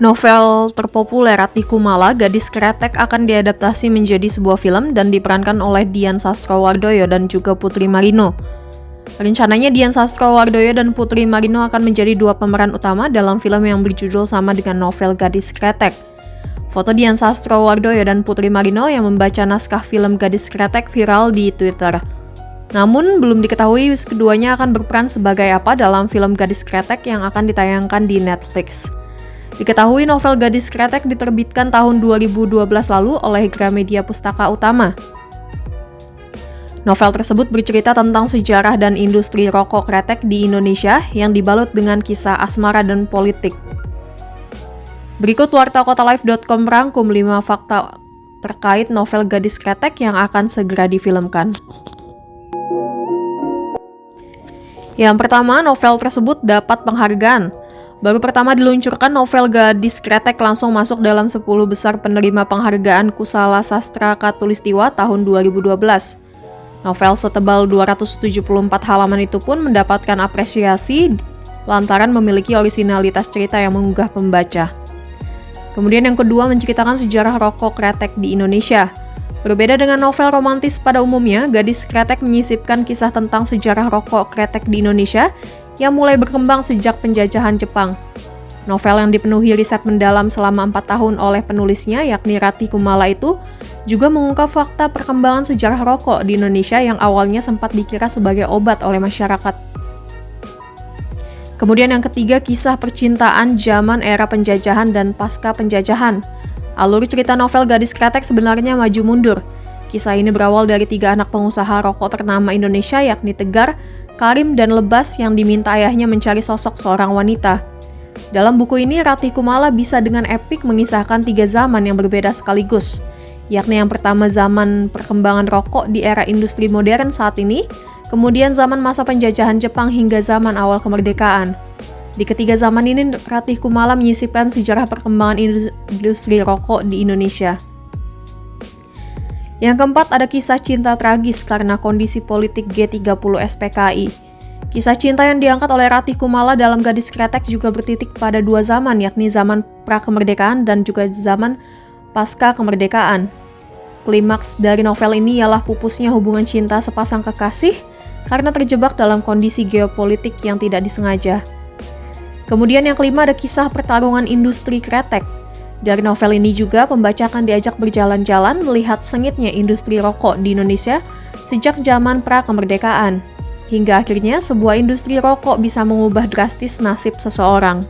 Novel terpopuler Ratih Kumala, Gadis Kretek akan diadaptasi menjadi sebuah film dan diperankan oleh Dian Sastrowardoyo dan juga Putri Marino. Rencananya Dian Sastrowardoyo dan Putri Marino akan menjadi dua pemeran utama dalam film yang berjudul sama dengan novel Gadis Kretek. Foto Dian Sastrowardoyo dan Putri Marino yang membaca naskah film Gadis Kretek viral di Twitter. Namun, belum diketahui keduanya akan berperan sebagai apa dalam film Gadis Kretek yang akan ditayangkan di Netflix. Diketahui novel Gadis Kretek diterbitkan tahun 2012 lalu oleh Gramedia Pustaka Utama. Novel tersebut bercerita tentang sejarah dan industri rokok kretek di Indonesia yang dibalut dengan kisah asmara dan politik. Berikut wartakotalive.com merangkum 5 fakta terkait novel Gadis Kretek yang akan segera difilmkan. Yang pertama, novel tersebut dapat penghargaan. Baru pertama diluncurkan, novel Gadis Kretek langsung masuk dalam 10 besar penerima penghargaan Kusala Sastra Khatulistiwa tahun 2012. Novel setebal 274 halaman itu pun mendapatkan apresiasi lantaran memiliki orisinalitas cerita yang menggugah pembaca. Kemudian yang kedua, menceritakan sejarah rokok kretek di Indonesia. Berbeda dengan novel romantis pada umumnya, Gadis Kretek menyisipkan kisah tentang sejarah rokok kretek di Indonesia yang mulai berkembang sejak penjajahan Jepang. Novel yang dipenuhi riset mendalam selama 4 tahun oleh penulisnya, yakni Ratih Kumala itu, juga mengungkap fakta perkembangan sejarah rokok di Indonesia yang awalnya sempat dikira sebagai obat oleh masyarakat. Kemudian yang ketiga, kisah percintaan zaman era penjajahan dan pasca penjajahan. Alur cerita novel Gadis Kretek sebenarnya maju mundur. Kisah ini berawal dari 3 anak pengusaha rokok ternama Indonesia, yakni Tegar, Karim, dan Lebas yang diminta ayahnya mencari sosok seorang wanita. Dalam buku ini, Ratih Kumala bisa dengan epik mengisahkan 3 zaman yang berbeda sekaligus, yakni yang pertama zaman perkembangan rokok di era industri modern saat ini, kemudian zaman masa penjajahan Jepang hingga zaman awal kemerdekaan. Di ketiga zaman ini, Ratih Kumala menyisipkan sejarah perkembangan industri rokok di Indonesia. Yang keempat, ada kisah cinta tragis karena kondisi politik G30 SPKI. Kisah cinta yang diangkat oleh Ratih Kumala dalam Gadis Kretek juga bertitik pada 2 zaman, yakni zaman pra-kemerdekaan dan juga zaman pasca kemerdekaan. Klimaks dari novel ini ialah pupusnya hubungan cinta sepasang kekasih karena terjebak dalam kondisi geopolitik yang tidak disengaja. Kemudian yang kelima, ada kisah pertarungan industri kretek. Dari novel ini juga pembaca akan diajak berjalan-jalan melihat sengitnya industri rokok di Indonesia sejak zaman pra-kemerdekaan. Hingga akhirnya sebuah industri rokok bisa mengubah drastis nasib seseorang.